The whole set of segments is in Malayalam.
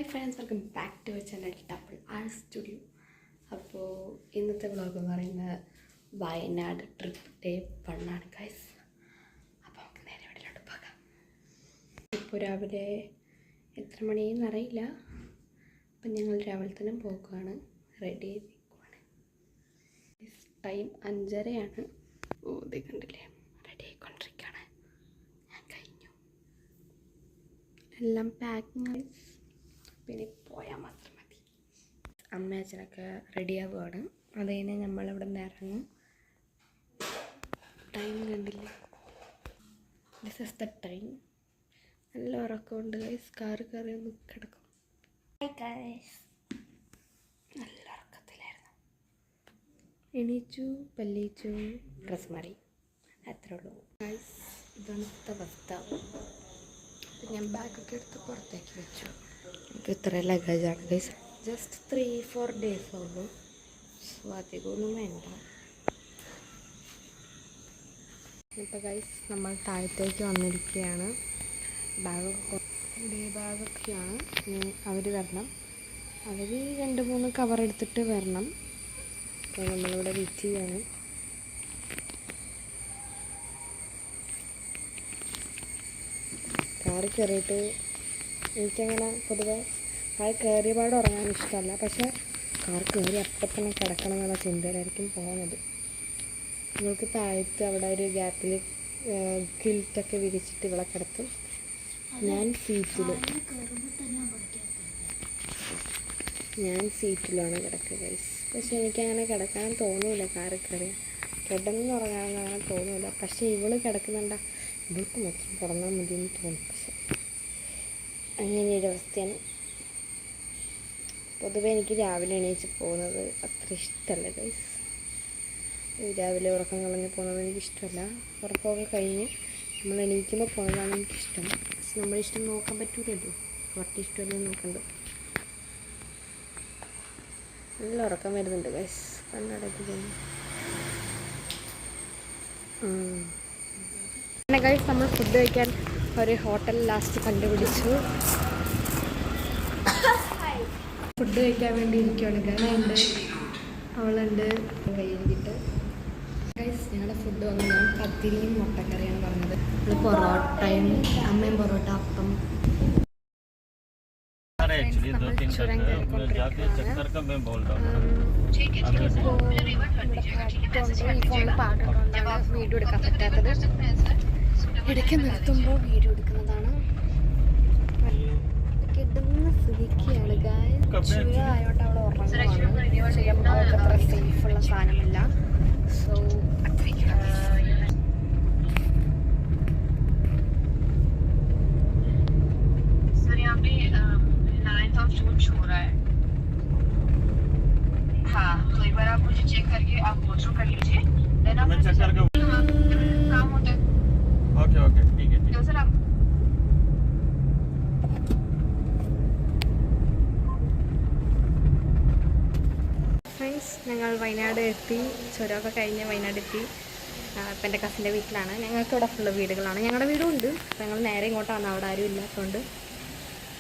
Hi friends, welcome back to our channel Double R Studio. അപ്പോൾ ഇന്നത്തെ വ്ളോഗ് എന്ന് പറയുന്നത് വയനാട് ട്രിപ്പ് ഡേ 1 ആണ് ഗൈസ്. അപ്പോൾ നമുക്ക് നേരെ വീട്ടിലോട്ട് പോകാം. ഇപ്പോൾ രാവിലെ എത്ര മണിയെന്ന് അറിയില്ല. അപ്പം ഞങ്ങൾ രാവിലെ തന്നെ പോകുകയാണ്, റെഡി ആയി നിൽക്കുവാണ്. ടൈം 5:30 ഓ ഇത് കണ്ടില്ലേ, റെഡി ആയിക്കൊണ്ടിരിക്കുകയാണ്. ഞാൻ കഴിഞ്ഞു, എല്ലാം പാക്കിങ്. പിന്നെ പോയാൽ മാത്രം മതി. അമ്മ അച്ഛനൊക്കെ റെഡിയാവുകയാണ്. അത് കഴിഞ്ഞ് നമ്മളിവിടെ നിന്ന് ഇറങ്ങും. ടൈം കണ്ടില്ലേ, ദിസ് ഇസ് ദ ടൈം. നല്ല ഉറക്കമുണ്ട് ഗൈസ്. കാറ് കയറി ഒന്ന് കിടക്കും. നല്ല ഉറക്കത്തിലായിരുന്നു. എണീച്ചു, പല്ലിച്ചു, ഡ്രസ് മാറി, അത്രേ ഉള്ളൂ ഗൈസ്. ഇതാണ് അവസ്ഥ. ഞാൻ ബാഗൊക്കെ എടുത്ത് പുറത്തേക്ക് വെച്ചു. എനിക്ക് ഇത്ര ലഗേജാണ് ഗൈസ്. ജസ്റ്റ് 3-4 ഡേയ്സ് ഉള്ളൂ, സോ അധികമൊന്നും വേണ്ട. ഇപ്പോൾ ഗൈസ് നമ്മൾ താഴത്തേക്ക് വന്നിരിക്കുകയാണ്. ബാഗൊക്കെയാണ്. അവർ വരണം, അവർ 2-3 കവർ എടുത്തിട്ട് വരണം. അപ്പോൾ നമ്മളിവിടെ വെയിറ്റ് ചെയ്യാണ്. കാറ് കയറിയിട്ട് എനിക്കങ്ങനെ പൊതുവെ കാർ കയറിയ പാട് ഉറങ്ങാൻ ഇഷ്ടമല്ല. പക്ഷേ കാർ കയറി അപ്പം തന്നെ കിടക്കണം എന്നുള്ള ചിന്തയിലായിരിക്കും പോകുന്നത്. നമുക്ക് താഴത്ത് അവിടെ ഒരു ഗ്യാപ്പിൽ കിൽറ്റൊക്കെ വിരിച്ചിട്ട് ഇവിടെ കിടത്തും. ഞാൻ സീറ്റിലാണ് കിടക്കുക ഗൈസ്. പക്ഷേ എനിക്കങ്ങനെ കിടക്കാൻ തോന്നില്ല. കാറ് കയറി കിടന്നുറങ്ങാനൊന്നും അങ്ങനെ തോന്നില്ല. പക്ഷേ ഇവള് കിടക്കുന്നുണ്ട, ഇവൾക്ക് മൊത്തം തുറന്നാൽ മതി എന്ന് തോന്നും. പക്ഷെ അങ്ങനെയൊരു അവസ്ഥയാണ്. പൊതുവെ എനിക്ക് രാവിലെ എണീച്ച് പോകുന്നത് അത്ര ഇഷ്ടമല്ല ഗൈസ്. രാവിലെ ഉറക്കം കളഞ്ഞ് പോകുന്നത് എനിക്കിഷ്ടമല്ല. ഉറക്കമൊക്കെ കഴിഞ്ഞ് നമ്മൾ എണീക്കുമ്പോൾ പോകുന്നതാണ് എനിക്കിഷ്ടം. പക്ഷെ നമ്മുടെ ഇഷ്ടം നോക്കാൻ പറ്റൂലല്ലോ, അവർക്ക് ഇഷ്ടമല്ലേ നോക്കണ്ട. നല്ല ഉറക്കം വരുന്നുണ്ട് ഗൈസ്. കണ്ണടക്കി പോകുന്നു. പിന്നെ ഗൈസ് നമ്മൾ ഫുഡ് കഴിക്കാൻ ഒരു ഹോട്ടൽ ലാസ്റ്റ് കണ്ടുപിടിച്ചു. ഫുഡ് കഴിക്കാൻ വേണ്ടി ഇരിക്കുകയാണ്. ഗണയുണ്ട്, അവളുണ്ട്, കയ്യിരിക്കിട്ട്. ഗൈസ് ഞങ്ങളുടെ ഫുഡ് വന്ന് ഞാൻ പത്തിരിയും മുട്ടക്കറിയാണ് പറഞ്ഞത്. നമ്മൾ പൊറോട്ടയും, അമ്മയും പൊറോട്ട, അപ്പം. ചുരം കയറിക്കൊണ്ടിരിക്കുകയാണ്. ഈ ഫോണിൽ പാട്ടുകൊണ്ടാണ് വീഡിയോ എടുക്കാൻ പറ്റാത്തത്. ഇടയ്ക്ക് നിർത്തുമ്പോൾ വീഡിയോ എടുക്കുന്നതാണ്. കിട്ടുന്ന സുഖിക്കുകയാണ് ഗായ്സ്. ചുരമായോട്ട് അവൾ ഉറങ്ങുവാണ്. ചുരം അവൾക്ക് അത്ര സേഫുള്ള സാധനമല്ല. സോ हाँ, तो एक बार आप मुझे चेक करके आप फोटो कर लीजिए, देन आप चेक करके काम होता है. ओके ओके ठीक है तो सर आप ഫ്രണ്ട്സ് ഞങ്ങൾ വയനാട് എത്തി. ചുരമൊക്കെ കഴിഞ്ഞ് വയനാട് എത്തി. ഇപ്പം എൻ്റെ കസിൻ്റെ വീട്ടിലാണ്. ഞങ്ങൾക്ക് ഇവിടെ ഫുള്ള് വീടുകളാണ്. ഞങ്ങളുടെ വീടും ഉണ്ട്. ഞങ്ങൾ നേരെ ഇങ്ങോട്ടാണ്, അവിടെ ആരും ഇല്ലാത്തതുകൊണ്ട്.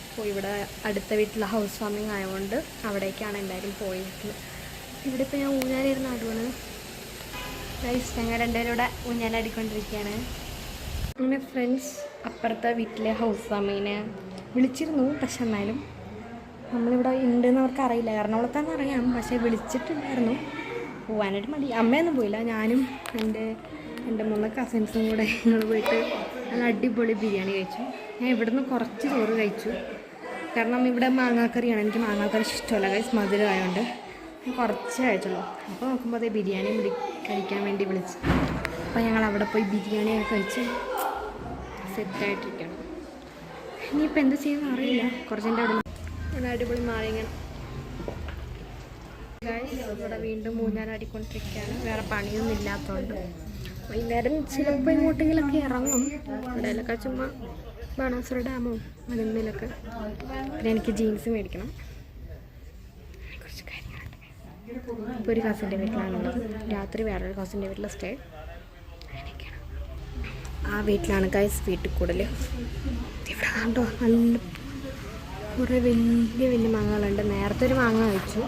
അപ്പോൾ ഇവിടെ അടുത്ത വീട്ടിൽ ഹൗസ് വാമിങ് ആയതുകൊണ്ട് അവിടേക്കാണ് എല്ലാവരും പോയിട്ടുള്ളത്. ഇവിടെ ഇപ്പോൾ ഞാൻ ഊഞ്ഞാലിരുന്ന് ആടുവാണ് ഗൈസ്. ഞങ്ങൾ രണ്ടുപേരും ഇവിടെ ഊഞ്ഞാലാടിക്കൊണ്ടിരിക്കുകയാണ്. അങ്ങനെ ഫ്രണ്ട്സ് അപ്പുറത്തെ വീട്ടിലെ ഹൗസ് വാമിങ്ങിനെ വിളിച്ചിരുന്നു. പക്ഷെ എന്നാലും നമ്മളിവിടെ ഉണ്ടെന്ന് അവർക്ക് അറിയില്ല. എറണാകുളത്താന്ന് അറിയാം, പക്ഷേ വിളിച്ചിട്ടുണ്ടായിരുന്നു. പോകാനായിട്ട് മടി. അമ്മയൊന്നും പോയില്ല. ഞാനും എൻ്റെ 3 കസിൻസും കൂടെ ഞങ്ങൾ പോയിട്ട് നല്ല അടിപൊളി ബിരിയാണി കഴിച്ചു. ഞാൻ ഇവിടുന്ന് കുറച്ച് ചോറ് കഴിച്ചു, കാരണം ഇവിടെ മാങ്ങാക്കറിയാണ്. എനിക്ക് മാങ്ങാക്കറി ഇഷ്ടമല്ല ഗൈസ്, മധുരമായതുകൊണ്ട് കുറച്ച് കഴിച്ചുള്ളൂ. അപ്പോൾ നോക്കുമ്പോൾ അതേ ബിരിയാണി കഴിക്കാൻ വേണ്ടി വിളിച്ചു. അപ്പോൾ ഞങ്ങൾ അവിടെ പോയി ബിരിയാണിയൊക്കെ കഴിച്ച് സെറ്റായിട്ടിരിക്കണം. ഇനിയിപ്പോൾ എന്ത് ചെയ്യുമെന്ന് അറിയില്ല. കുറച്ചെൻ്റെ അവിടെ നല്ല അടിപൊളി മാറിങ്ങനെ ഗൈസ്. ഇവിടെ വീണ്ടും ഊഞ്ഞാലാടിക്കൊണ്ടിരിക്കുകയാണ്. വേറെ പണിയൊന്നും ഇല്ലാത്തതുകൊണ്ട് വൈകുന്നേരം ചിലപ്പോൾ ഇങ്ങോട്ടെങ്കിലൊക്കെ ഇറങ്ങും. ഇവിടെയൊക്കെ ചുമ്മാ ബാണാസുര ഡാമോ മലമ്പലൊക്കെ. പിന്നെ എനിക്ക് ജീൻസ് മേടിക്കണം, കുറച്ച് കാര്യങ്ങളുണ്ട്. ഇപ്പോൾ ഒരു കസിൻ്റെ വീട്ടിലാണുള്ളത്. രാത്രി വേറൊരു കസിൻ്റെ വീട്ടിൽ സ്റ്റേ. അങ്ങനെയൊക്കെയാണ്. ആ വീട്ടിലാണ് ഗൈസ് വീട്ടിൽ കൂടുതൽ. ഇവിടെ കണ്ടോ നല്ല കുറേ വലിയ വലിയ മാങ്ങകളുണ്ട്. നേരത്തെ ഒരു മാങ്ങ കഴിച്ചു,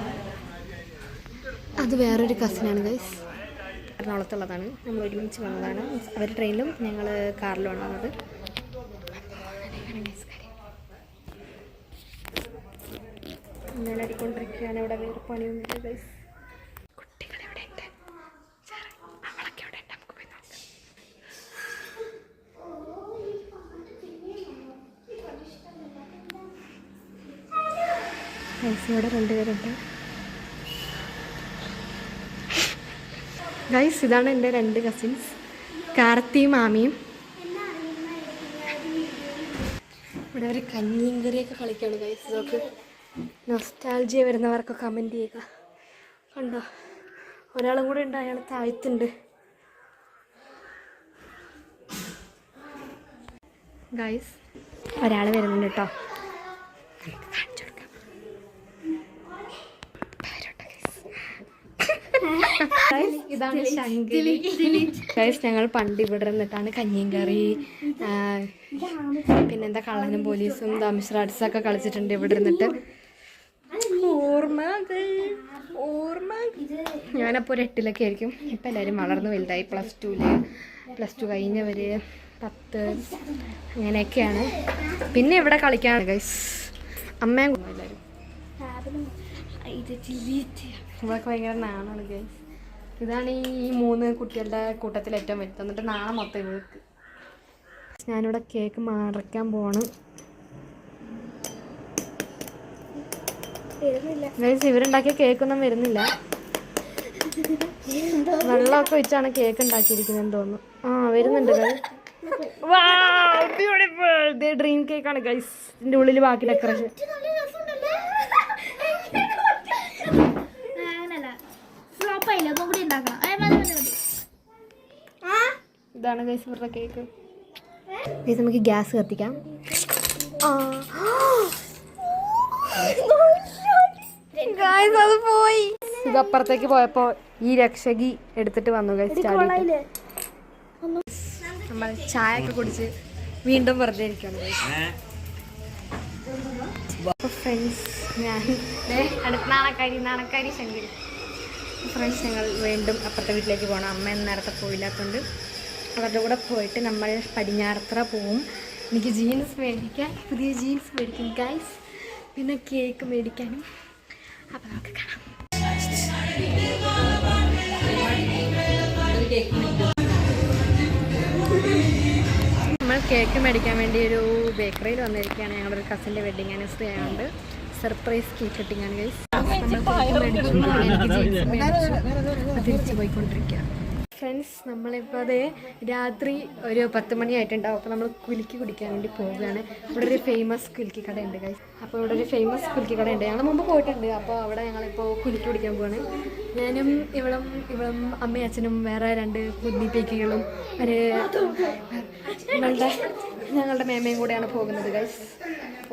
അത് വേറൊരു കസിനാണ് ഗൈസ്, എറണാകുളത്തുള്ളതാണ്. നമ്മൾ ഒരുമിച്ച് വന്നതാണ്. അവർ ട്രെയിനിലും ഞങ്ങൾ കാറിലുമാണ് വന്നത്. ഞാൻ അടിക്കൊണ്ടിരിക്കുകയാണ്. ഇവിടെ വേറെ പണിയൊന്നുമില്ല ഗൈസ്. കുട്ടികൾ എവിടെ ഉണ്ട്? അവളൊക്കെ എവിടെ ഉണ്ട്? നമുക്ക് പോയി നോക്കാം. ഗൈസ് ഇവിടെ 2 പേരുണ്ട്. ഗൈസ് ഇതാണ് എൻ്റെ 2 കസിൻസ്, കാർത്തിയും മാമിയും. ഇവിടെ ഒരു കഞ്ഞിയും കറിയൊക്കെ കളിക്കുകയാണ് ഗൈസ്. ഇതൊക്കെ നൊസ്റ്റാൾജിയ വരുന്നവർക്ക് കമൻറ്റ് ചെയ്യുക. കണ്ടോ, ഒരാളും കൂടെ ഉണ്ട്, അയാൾ താഴ്ത്തുണ്ട്. ഗൈസ് ഒരാൾ വരുന്നുണ്ട് കേട്ടോ. ഇതാണ് ശങ്കിലി. ഗൈസ് ഞങ്ങൾ പണ്ട് ഇവിടെ ഇരുന്നിട്ടാണ് കഞ്ഞിയും കറി, പിന്നെന്താ കള്ളനും പോലീസും ദംഷ്രാട്സൊക്കെ കളിച്ചിട്ടുണ്ട് ഇവിടെ ഇരുന്നിട്ട്. ഓർമ്മ ഞാനപ്പോൾ ഒരു 8ലൊക്കെ ആയിരിക്കും. ഇപ്പം എല്ലാവരും വളർന്നു വലുതായി. +2 കഴിഞ്ഞവർ 10 അങ്ങനെയൊക്കെയാണ്. പിന്നെ ഇവിടെ കളിക്കാണ് ഗൈസ്. അമ്മയും എല്ലാവരും ഇവിടെയൊക്കെ ഭയങ്കര നാണാണ് ഗൈസ്. ഇതാണ് ഈ 3 കുട്ടികളുടെ കൂട്ടത്തിൽ ഏറ്റവും വലുത്. എന്നിട്ട് നാളെ മൊത്തം ഇവർക്ക്. ഞാനിവിടെ കേക്ക് മറക്കാൻ പോവാണ് ഗൈസ്. ഇവരുണ്ടാക്കിയ കേക്കൊന്നും വരുന്നില്ല. വെള്ളമൊക്കെ വെച്ചാണ് കേക്ക് ഉണ്ടാക്കിയിരിക്കുന്നതെന്ന് തോന്നുന്നു. വരുന്നുണ്ട് ഗൈസ്. ഡ്രീം കേക്കാണ് ഗൈസ്. ഇതിൻ്റെ ഉള്ളിൽ ബാക്കി ഡെക്കറേഷൻ. ഇതാണ് ഗൈസ് ഇവരുടെ കേക്ക്. ഗൈസ് നമുക്ക് ഗ്യാസ് കത്തിക്കാം. ഗൈസ് അത് പോയി. ഇത് അപ്പുറത്തേക്ക് പോയപ്പോൾ ഈ രക്ഷകി എടുത്തിട്ട് വന്നു ഗൈസ്. നമ്മൾ ചായ ഒക്കെ കുടിച്ച് വീണ്ടും വെറുതെ ഇരിക്കുകയാണ് ഗൈസ്. ഫ്രണ്ട്സ് ഞാൻ നാണക്കാരി ശങ്കരി. ഫ്രണ്ട്സ് ഞങ്ങൾ വീണ്ടും അപ്പുറത്തെ വീട്ടിലേക്ക് പോകണം. അമ്മ നേരത്തെ പോയില്ലാത്തതുകൊണ്ട് അവരുടെ കൂടെ പോയിട്ട് നമ്മൾ പടിഞ്ഞാറത്ര പോവും. എനിക്ക് ജീൻസ് മേടിക്കാൻ, പുതിയ ജീൻസ് മേടിക്കും ഗൈസ്. പിന്നെ കേക്ക് മേടിക്കാനും. അപ്പം നമുക്ക് കാണാം. നമ്മൾ കേക്ക് മേടിക്കാൻ വേണ്ടി ഒരു ബേക്കറിയിൽ വന്നിരിക്കുകയാണ്. ഞങ്ങളുടെ ഒരു കസിൻ്റെ വെഡിങ് ആനിവേഴ്സറി ആയതുകൊണ്ട് സർപ്രൈസ് കേക്ക് കട്ടിങ്ങാണ് ഗൈസ്. തിരിച്ചു പോയിക്കൊണ്ടിരിക്കുക. ഫ്രണ്ട്സ് നമ്മളിപ്പോൾ അത് രാത്രി ഒരു 10 മണിയായിട്ടുണ്ടാവും. അപ്പോൾ നമ്മൾ കുലുക്കി കുടിക്കാൻ വേണ്ടി പോവുകയാണ്. ഇവിടെ ഒരു ഫേമസ് കുലുക്കി കടയുണ്ട് ഗൈസ്. അപ്പോൾ ഇവിടെ ഒരു ഫേമസ് കുലുക്കി കടയുണ്ട്. ഞങ്ങൾ മുമ്പ് പോയിട്ടുണ്ട്. അപ്പോൾ അവിടെ ഞങ്ങളിപ്പോൾ കുലുക്കി കുടിക്കാൻ പോവാണ്. ഞാനും ഇവളും അമ്മയും അച്ഛനും വേറെ 2 കുഞ്ഞി പേക്കികളും ഞങ്ങളുടെ മേമയും കൂടെയാണ് പോകുന്നത് ഗൈസ്.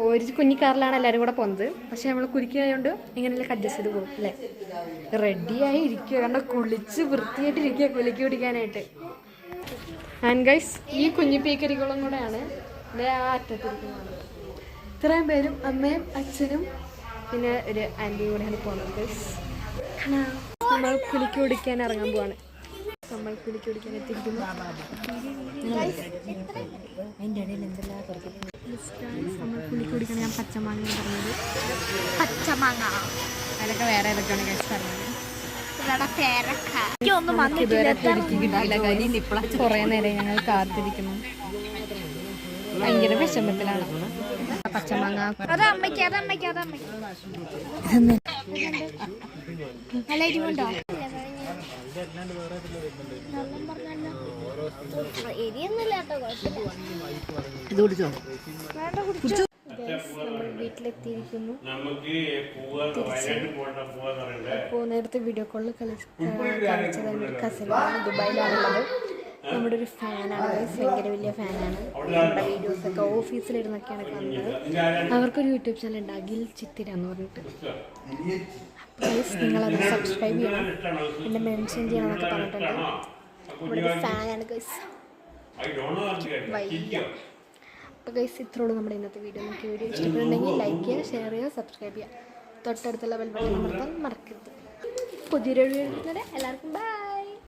ഒരു കുഞ്ഞിക്കാറിലാണ് എല്ലാവരും കൂടെ പോകുന്നത്. പക്ഷേ നമ്മൾ കുലുക്കിയായതുകൊണ്ട് ഇങ്ങനെയൊക്കെ അഡ്ജസ്റ്റ് ചെയ്ത് പോകും അല്ലേ. റെഡിയായി ഇരിക്കുക, കാരണം കുളിച്ച് വൃത്തിയായിട്ടിരിക്കുക കുലുക്കി കുടിക്കാനായിട്ട്. ആൻഡ് ഗൈസ് ഈ കുഞ്ഞി പീക്കരികളും കൂടെയാണ് ഇവിടെ ആ അറ്റത്തിരിക്കുന്നത്. ഇത്രയും പേരും അമ്മയും അച്ഛനും പിന്നെ ഒരു ആൻറ്റിയും കൂടെയാണ് പോകുന്നത് ഗൈസ്. നമ്മൾ കുലുക്കി കുടിക്കാൻ ഇറങ്ങാൻ പോവാണ്. നമ്മൾ കുലുക്കി കുടിക്കാൻ എത്തിയിരിക്കുന്നു. അതിൻ്റെ ഇടയിൽ എന്തെല്ലാം നമ്മൾ കുലുക്കി കുടിക്കാൻ ഞാൻ പച്ചമാങ്ങ പറഞ്ഞത്. പച്ചമാങ്ങ അതിലൊക്കെ വേറെ ഏതൊക്കെയാണ് ഗൈസ് പറഞ്ഞത്. കുറേ നേരം ഞങ്ങൾ കാത്തിരിക്കുന്നു. ഭയങ്കര വിഷമത്തിലാണ്. പച്ചമാങ്ങ നല്ല എരിവുണ്ടോ? നമ്മൾ വീട്ടിലെത്തിയിരിക്കുന്നു. അപ്പോൾ നേരത്തെ വീഡിയോ കോളിൽ കാണിച്ചത് കസിനാണ്. ദുബായിലാണുള്ളത്. നമ്മുടെ ഒരു ഫാനാണ് ഗൈസ്. ഭയങ്കര വലിയ ഫാനാണ്. നമ്മുടെ വീഡിയോസൊക്കെ ഓഫീസിലിരുന്നൊക്കെയാണ് കാണുന്നത്. അവർക്കൊരു യൂട്യൂബ് ചാനൽ ഉണ്ട്, അഖിൽ ചിത്തിര എന്ന് പറഞ്ഞിട്ട്. പ്ലീസ് നിങ്ങളത് സബ്സ്ക്രൈബ് ചെയ്യണം, എന്നെ മെൻഷൻ ചെയ്യണം എന്നൊക്കെ പറഞ്ഞിട്ടുണ്ട്. ഇവിടെ ഒരു ഫാനാണ് ഗൈസ്. വയ്യ അപ്പോൾ ഗൈസ് ഇത്രയുള്ളൂ നമ്മുടെ ഇന്നത്തെ വീഡിയോ. നിങ്ങൾക്ക് വീഡിയോ ഇഷ്ടപ്പെടുന്നുണ്ടെങ്കിൽ ലൈക്ക് ചെയ്യുക, ഷെയർ ചെയ്യുക, സബ്സ്ക്രൈബ് ചെയ്യുക. തൊട്ടടുത്തുള്ള ബെൽ ബട്ടൺ അമർത്താൻ മറക്കരുത്. പുതിയൊരു വീഡിയോ എല്ലാവർക്കും ബൈ.